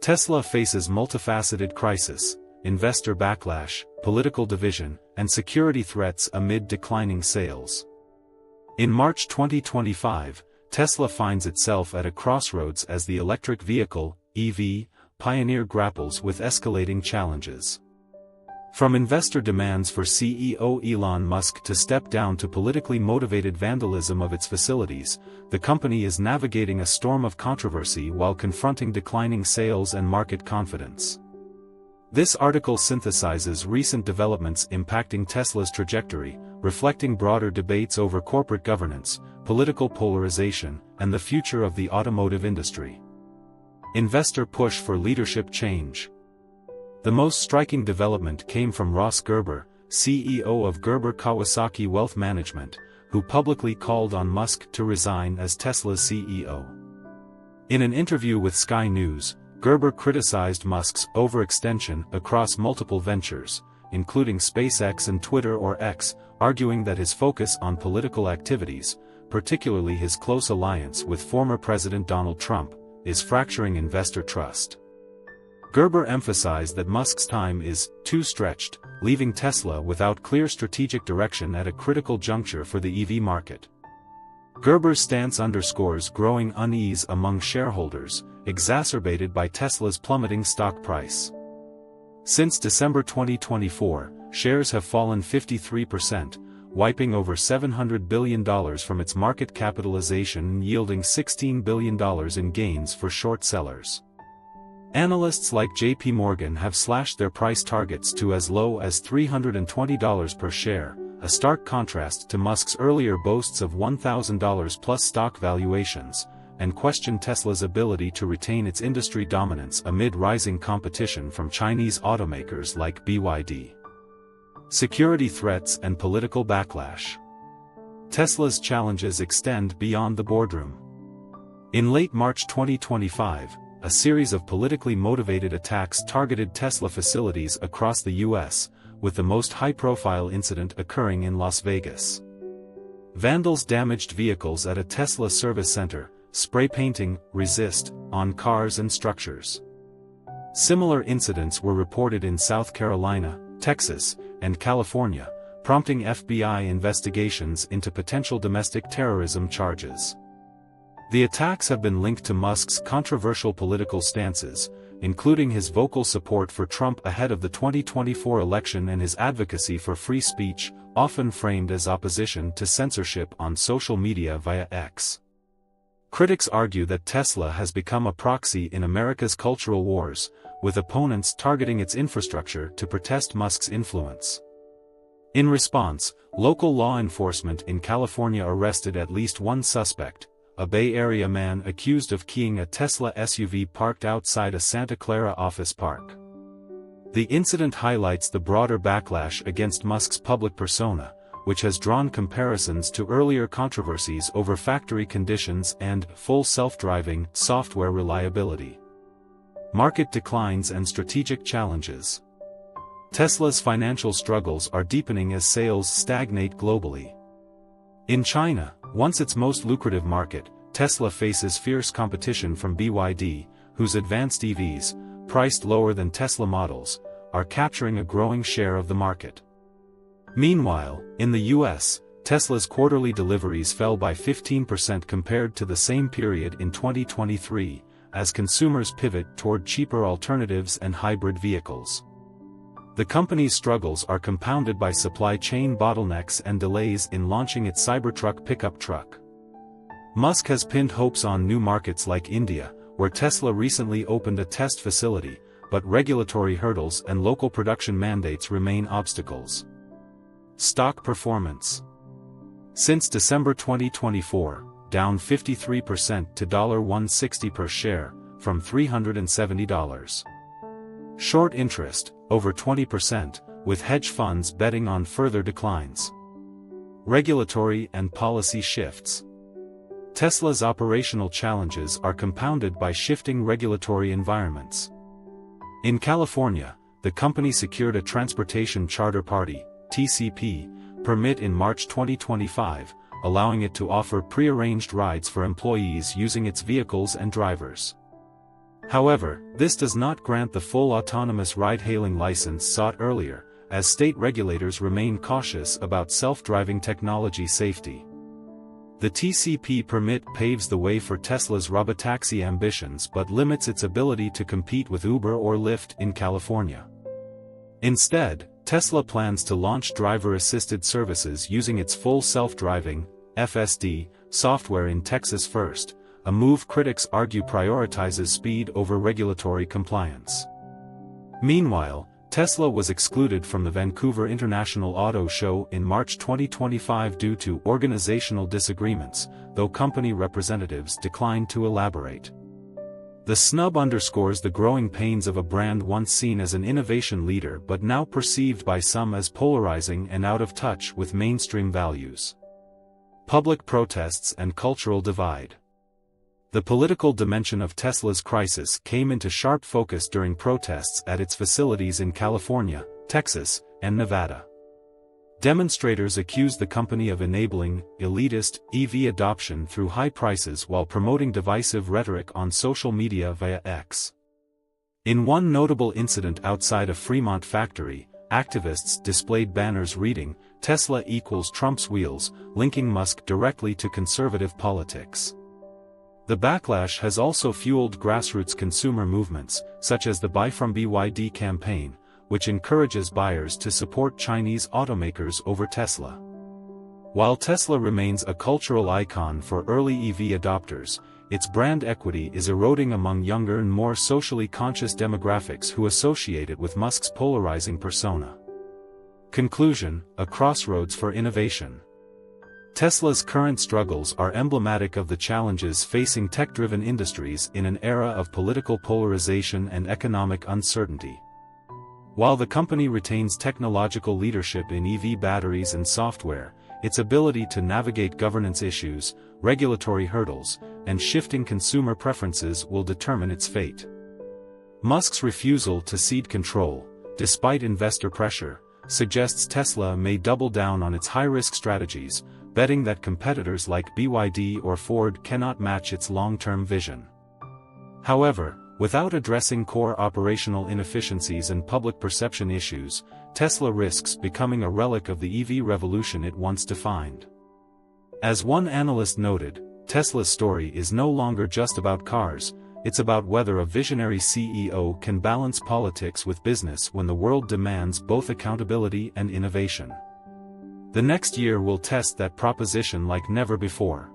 Tesla faces multifaceted crisis, investor backlash, political division, and security threats amid declining sales. In March 2025, Tesla finds itself at a crossroads as the electric vehicle, EV, pioneer grapples with escalating challenges. From investor demands for CEO Elon Musk to step down to politically motivated vandalism of its facilities, the company is navigating a storm of controversy while confronting declining sales and market confidence. This article synthesizes recent developments impacting Tesla's trajectory, reflecting broader debates over corporate governance, political polarization, and the future of the automotive industry. Investor push for leadership change. The most striking development came from Ross Gerber, CEO of Gerber Kawasaki Wealth Management, who publicly called on Musk to resign as Tesla's CEO. In an interview with Sky News, Gerber criticized Musk's overextension across multiple ventures, including SpaceX and Twitter or X, arguing that his focus on political activities, particularly his close alliance with former President Donald Trump, is fracturing investor trust. Gerber emphasized that Musk's time is too stretched, leaving Tesla without clear strategic direction at a critical juncture for the EV market. Gerber's stance underscores growing unease among shareholders, exacerbated by Tesla's plummeting stock price. Since December 2024, shares have fallen 53%, wiping over $700 billion from its market capitalization and yielding $16 billion in gains for short sellers. Analysts like JP Morgan have slashed their price targets to as low as $320 per share, a stark contrast to Musk's earlier boasts of $1,000 plus stock valuations, and question Tesla's ability to retain its industry dominance amid rising competition from Chinese automakers like BYD. Security threats and political backlash. Tesla's challenges extend beyond the boardroom. In late March 2025, a series of politically motivated attacks targeted Tesla facilities across the U.S., with the most high-profile incident occurring in Las Vegas. Vandals damaged vehicles at a Tesla service center, spray painting "Resist" on cars and structures. Similar incidents were reported in South Carolina, Texas, and California, prompting FBI investigations into potential domestic terrorism charges. The attacks have been linked to Musk's controversial political stances, including his vocal support for Trump ahead of the 2024 election and his advocacy for free speech, often framed as opposition to censorship on social media via X. Critics argue that Tesla has become a proxy in America's cultural wars, with opponents targeting its infrastructure to protest Musk's influence. In response, local law enforcement in California arrested at least one suspect, a Bay Area man accused of keying a Tesla SUV parked outside a Santa Clara office park. The incident highlights the broader backlash against Musk's public persona, which has drawn comparisons to earlier controversies over factory conditions and full self-driving software reliability. Market declines and strategic challenges. Tesla's financial struggles are deepening as sales stagnate globally. In China, once its most lucrative market, Tesla faces fierce competition from BYD, whose advanced EVs, priced lower than Tesla models, are capturing a growing share of the market. Meanwhile, in the US, Tesla's quarterly deliveries fell by 15% compared to the same period in 2023, as consumers pivot toward cheaper alternatives and hybrid vehicles. The company's struggles are compounded by supply chain bottlenecks and delays in launching its Cybertruck pickup truck. Musk has pinned hopes on new markets like India, where Tesla recently opened a test facility, but regulatory hurdles and local production mandates remain obstacles. Stock performance. Since December 2024, down 53% to $160 per share, from $370. Short interest, over 20%, with hedge funds betting on further declines. Regulatory and policy shifts. Tesla's operational challenges are compounded by shifting regulatory environments. In California, the company secured a Transportation Charter Party (TCP) permit in March 2025, allowing it to offer pre-arranged rides for employees using its vehicles and drivers. However, this does not grant the full autonomous ride-hailing license sought earlier, as state regulators remain cautious about self-driving technology safety. The TCP permit paves the way for Tesla's robotaxi ambitions but limits its ability to compete with Uber or Lyft in California. Instead, Tesla plans to launch driver-assisted services using its full self-driving, FSD, software in Texas first, a move critics argue prioritizes speed over regulatory compliance. Meanwhile, Tesla was excluded from the Vancouver International Auto Show in March 2025 due to organizational disagreements, though company representatives declined to elaborate. The snub underscores the growing pains of a brand once seen as an innovation leader but now perceived by some as polarizing and out of touch with mainstream values. Public protests and cultural divide. The political dimension of Tesla's crisis came into sharp focus during protests at its facilities in California, Texas, and Nevada. Demonstrators accused the company of enabling elitist EV adoption through high prices while promoting divisive rhetoric on social media via X. In one notable incident outside a Fremont factory, activists displayed banners reading, "Tesla equals Trump's wheels," linking Musk directly to conservative politics. The backlash has also fueled grassroots consumer movements, such as the Buy from BYD campaign, which encourages buyers to support Chinese automakers over Tesla. While Tesla remains a cultural icon for early EV adopters, its brand equity is eroding among younger and more socially conscious demographics who associate it with Musk's polarizing persona. Conclusion: a crossroads for innovation. Tesla's current struggles are emblematic of the challenges facing tech-driven industries in an era of political polarization and economic uncertainty. While the company retains technological leadership in EV batteries and software, its ability to navigate governance issues, regulatory hurdles, and shifting consumer preferences will determine its fate. Musk's refusal to cede control, despite investor pressure, suggests Tesla may double down on its high-risk strategies, betting that competitors like BYD or Ford cannot match its long-term vision. However, without addressing core operational inefficiencies and public perception issues, Tesla risks becoming a relic of the EV revolution it once defined. As one analyst noted, Tesla's story is no longer just about cars, it's about whether a visionary CEO can balance politics with business when the world demands both accountability and innovation. The next year will test that proposition like never before.